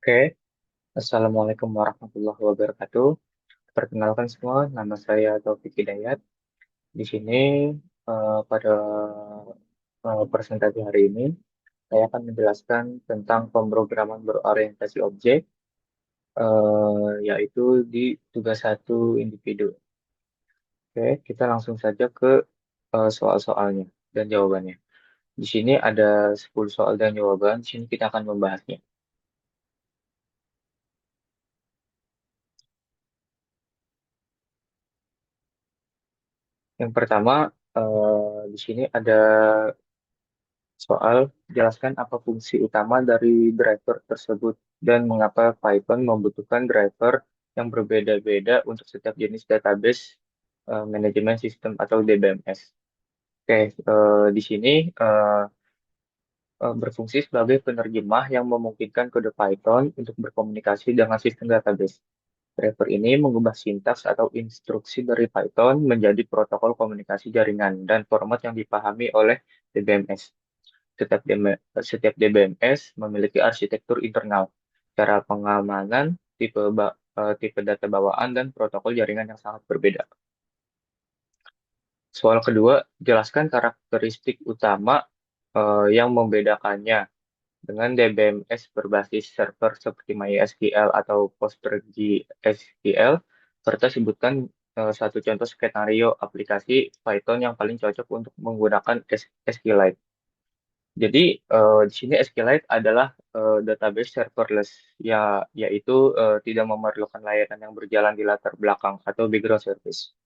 Oke, Assalamualaikum warahmatullahi wabarakatuh. Perkenalkan semua, nama saya Taufik Hidayat. Di sini pada presentasi hari ini, saya akan menjelaskan tentang pemrograman berorientasi objek, yaitu di tugas satu individu. Oke, kita langsung saja ke soal-soalnya dan jawabannya. Di sini ada 10 soal dan jawaban. Di sini kita akan membahasnya. Yang pertama, di sini ada soal, jelaskan apa fungsi utama dari driver tersebut dan mengapa Python membutuhkan driver yang berbeda-beda untuk setiap jenis database manajemen sistem atau DBMS. Oke, di sini eh, berfungsi sebagai penerjemah yang memungkinkan kode Python untuk berkomunikasi dengan sistem database. Driver ini mengubah sintaks atau instruksi dari Python menjadi protokol komunikasi jaringan dan format yang dipahami oleh DBMS. Setiap DBMS memiliki arsitektur internal, cara pengamanan, tipe data bawaan, dan protokol jaringan yang sangat berbeda. Soal kedua, jelaskan karakteristik utama yang membedakannya dengan DBMS berbasis server seperti MySQL atau PostgreSQL, serta sebutkan satu contoh skenario aplikasi Python yang paling cocok untuk menggunakan SQLite. Jadi di sini SQLite adalah database serverless, yaitu tidak memerlukan layanan yang berjalan di latar belakang atau background service.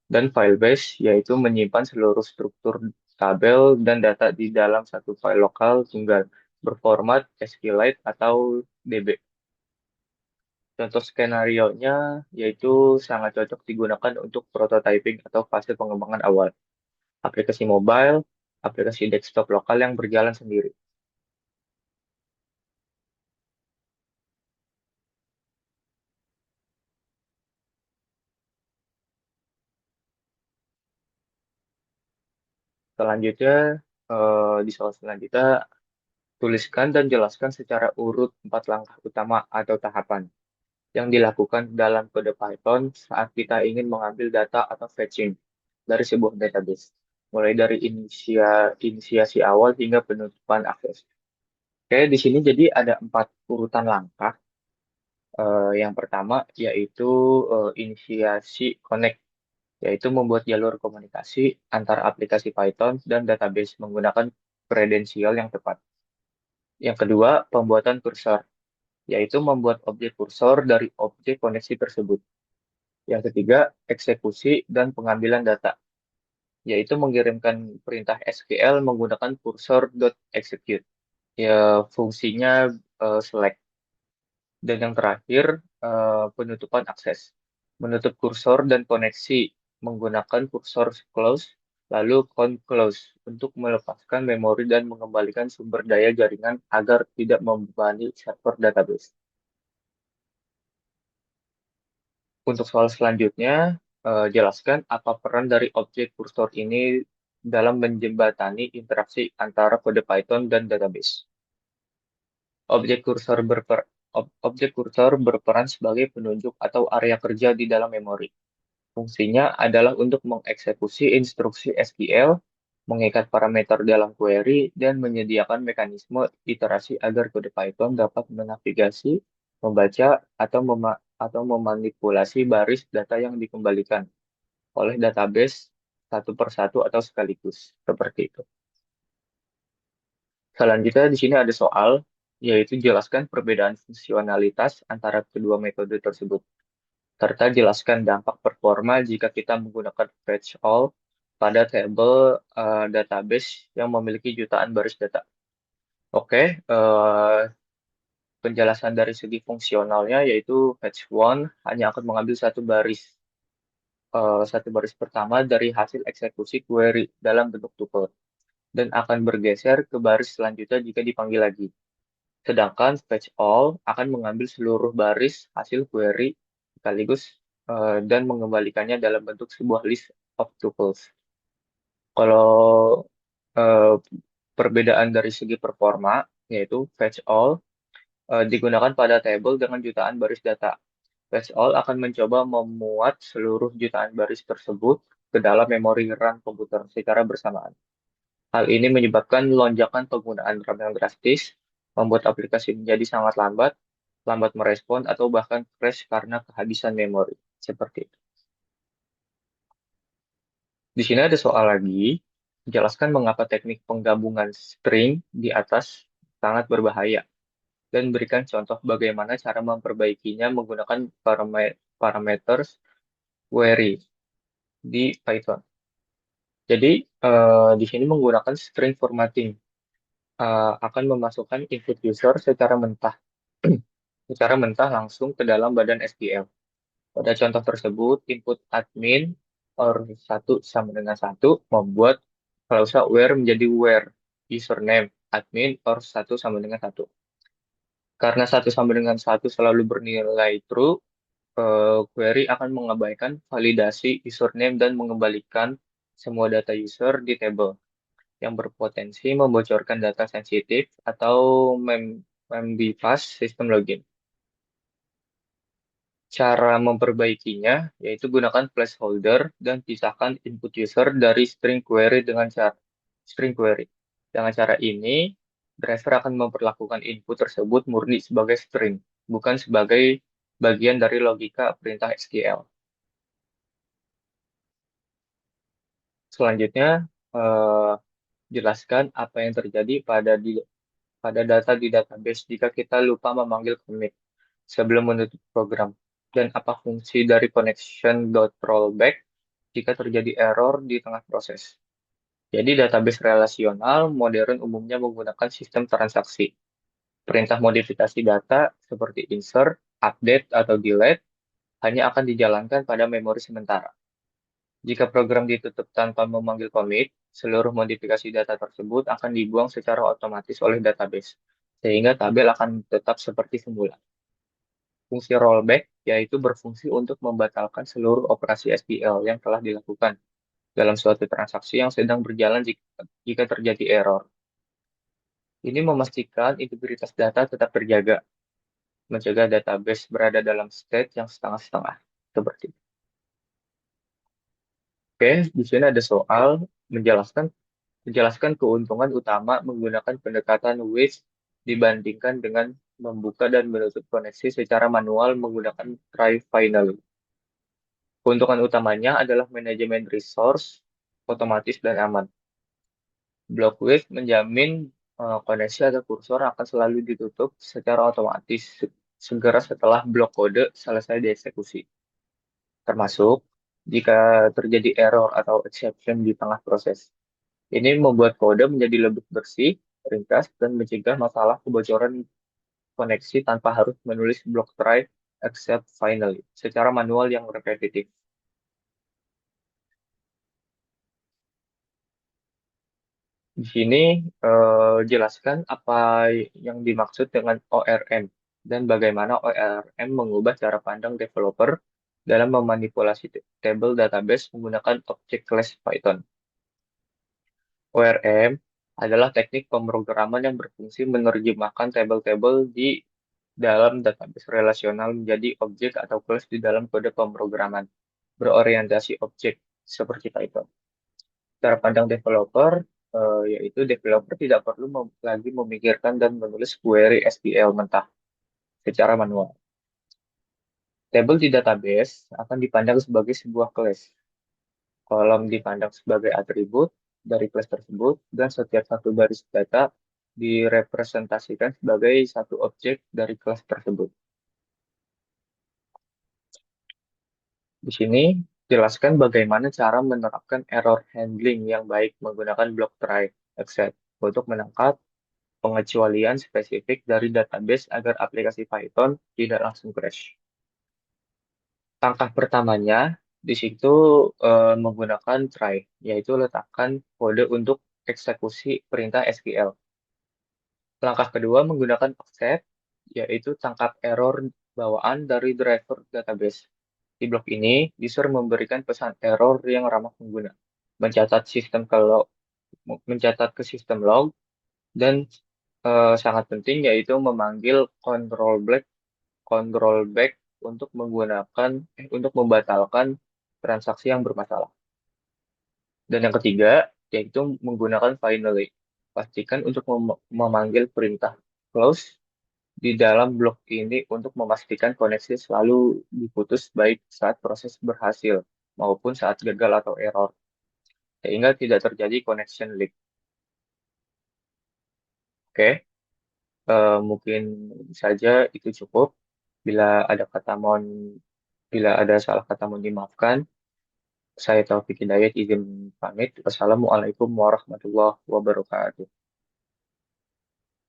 Dan file base yaitu menyimpan seluruh struktur tabel dan data di dalam satu file lokal tunggal berformat SQLite atau DB. Contoh skenario-nya yaitu sangat cocok digunakan untuk prototyping atau fase pengembangan awal. Aplikasi mobile, aplikasi desktop lokal yang berjalan sendiri. Selanjutnya, di soal selanjutnya, tuliskan dan jelaskan secara urut 4 langkah utama atau tahapan yang dilakukan dalam kode Python saat kita ingin mengambil data atau fetching dari sebuah database, mulai dari inisiasi awal hingga penutupan akses. Oke, di sini jadi ada 4 urutan langkah. Yang pertama yaitu inisiasi connect, yaitu membuat jalur komunikasi antara aplikasi Python dan database menggunakan kredensial yang tepat. Yang kedua, pembuatan kursor, yaitu membuat objek kursor dari objek koneksi tersebut. Yang ketiga, eksekusi dan pengambilan data, yaitu mengirimkan perintah SQL menggunakan cursor.execute. Ya, fungsinya select. Dan yang terakhir, penutupan akses. Menutup kursor dan koneksi menggunakan kursor close, lalu count close untuk melepaskan memori dan mengembalikan sumber daya jaringan agar tidak membebani server database. Untuk soal selanjutnya, jelaskan apa peran dari objek kursor ini dalam menjembatani interaksi antara kode Python dan database. Objek kursor objek kursor berperan sebagai penunjuk atau area kerja di dalam memori. Fungsinya adalah untuk mengeksekusi instruksi SQL, mengikat parameter dalam query, dan menyediakan mekanisme iterasi agar kode Python dapat menavigasi, membaca, atau memanipulasi baris data yang dikembalikan oleh database satu persatu atau sekaligus. Seperti itu. Selanjutnya di sini ada soal, yaitu jelaskan perbedaan fungsionalitas antara kedua metode tersebut, serta jelaskan dampak performa jika kita menggunakan fetch all pada tabel database yang memiliki jutaan baris data. Oke, penjelasan dari segi fungsionalnya yaitu fetch one hanya akan mengambil satu baris pertama dari hasil eksekusi query dalam bentuk tuple dan akan bergeser ke baris selanjutnya jika dipanggil lagi. Sedangkan fetch all akan mengambil seluruh baris hasil query sekaligus dan mengembalikannya dalam bentuk sebuah list of tuples. Kalau eh, perbedaan dari segi performa, yaitu fetch all digunakan pada tabel dengan jutaan baris data. Fetch All akan mencoba memuat seluruh jutaan baris tersebut ke dalam memori RAM komputer secara bersamaan. Hal ini menyebabkan lonjakan penggunaan RAM yang drastis, membuat aplikasi menjadi sangat lambat, lambat merespon, atau bahkan crash karena kehabisan memori. Seperti itu. Di sini ada soal lagi, menjelaskan mengapa teknik penggabungan string di atas sangat berbahaya, dan berikan contoh bagaimana cara memperbaikinya menggunakan parameter query di Python. Jadi, di sini menggunakan string formatting akan memasukkan input user secara mentah langsung ke dalam badan SQL. Pada contoh tersebut, input admin or satu sama dengan satu membuat klausa where menjadi where username admin or satu sama dengan satu. Karena satu sama dengan satu selalu bernilai true, query akan mengabaikan validasi username dan mengembalikan semua data user di table yang berpotensi membocorkan data sensitif atau membypass sistem login. Cara memperbaikinya yaitu gunakan placeholder dan pisahkan input user dari string query dengan cara string query. Dengan cara ini, driver akan memperlakukan input tersebut murni sebagai string, bukan sebagai bagian dari logika perintah SQL. Selanjutnya, eh, jelaskan apa yang terjadi pada data di database jika kita lupa memanggil commit sebelum menutup program, dan apa fungsi dari connection.rollback jika terjadi error di tengah proses. Jadi database relasional modern umumnya menggunakan sistem transaksi. Perintah modifikasi data seperti insert, update, atau delete hanya akan dijalankan pada memori sementara. Jika program ditutup tanpa memanggil commit, seluruh modifikasi data tersebut akan dibuang secara otomatis oleh database, sehingga tabel akan tetap seperti semula. Fungsi rollback yaitu berfungsi untuk membatalkan seluruh operasi SQL yang telah dilakukan dalam suatu transaksi yang sedang berjalan jika terjadi error. Ini memastikan integritas data tetap terjaga, mencegah database berada dalam state yang setengah-setengah. Seperti itu. Oke, di sini ada soal menjelaskan menjelaskan keuntungan utama menggunakan pendekatan with dibandingkan dengan membuka dan menutup koneksi secara manual menggunakan try finally. Keuntungan utamanya adalah manajemen resource, otomatis dan aman. Block with menjamin koneksi atau kursor akan selalu ditutup secara otomatis segera setelah blok kode selesai dieksekusi. Termasuk jika terjadi error atau exception di tengah proses. Ini membuat kode menjadi lebih bersih, ringkas, dan mencegah masalah kebocoran koneksi tanpa harus menulis block try except finally secara manual yang repetitif. Di sini jelaskan apa yang dimaksud dengan ORM dan bagaimana ORM mengubah cara pandang developer dalam memanipulasi table database menggunakan object class Python. ORM adalah teknik pemrograman yang berfungsi menerjemahkan tabel-tabel di dalam database relasional menjadi objek atau kelas di dalam kode pemrograman berorientasi objek seperti Python. Cara pandang developer yaitu developer tidak perlu lagi memikirkan dan menulis query SQL mentah secara manual. Tabel di database akan dipandang sebagai sebuah kelas. Kolom dipandang sebagai atribut dari kelas tersebut, dan setiap satu baris data direpresentasikan sebagai satu objek dari kelas tersebut. Di sini jelaskan bagaimana cara menerapkan error handling yang baik menggunakan block try except untuk menangkap pengecualian spesifik dari database agar aplikasi Python tidak langsung crash. Langkah pertamanya di situ menggunakan try, yaitu letakkan kode untuk eksekusi perintah SQL. Langkah kedua menggunakan offset, yaitu tangkap error bawaan dari driver database. Di blok ini, user memberikan pesan error yang ramah pengguna, mencatat sistem ke log, mencatat ke sistem log, dan sangat penting yaitu memanggil control back untuk membatalkan transaksi yang bermasalah. Dan yang ketiga yaitu menggunakan finally. Pastikan untuk memanggil perintah close di dalam blok ini untuk memastikan koneksi selalu diputus baik saat proses berhasil maupun saat gagal atau error, sehingga tidak terjadi connection leak. Oke, mungkin saja itu cukup. Bila ada kata mohon, bila ada salah kata mohon dimaafkan. Saya Taufik Hidayat izin pamit. Wassalamualaikum warahmatullahi wabarakatuh.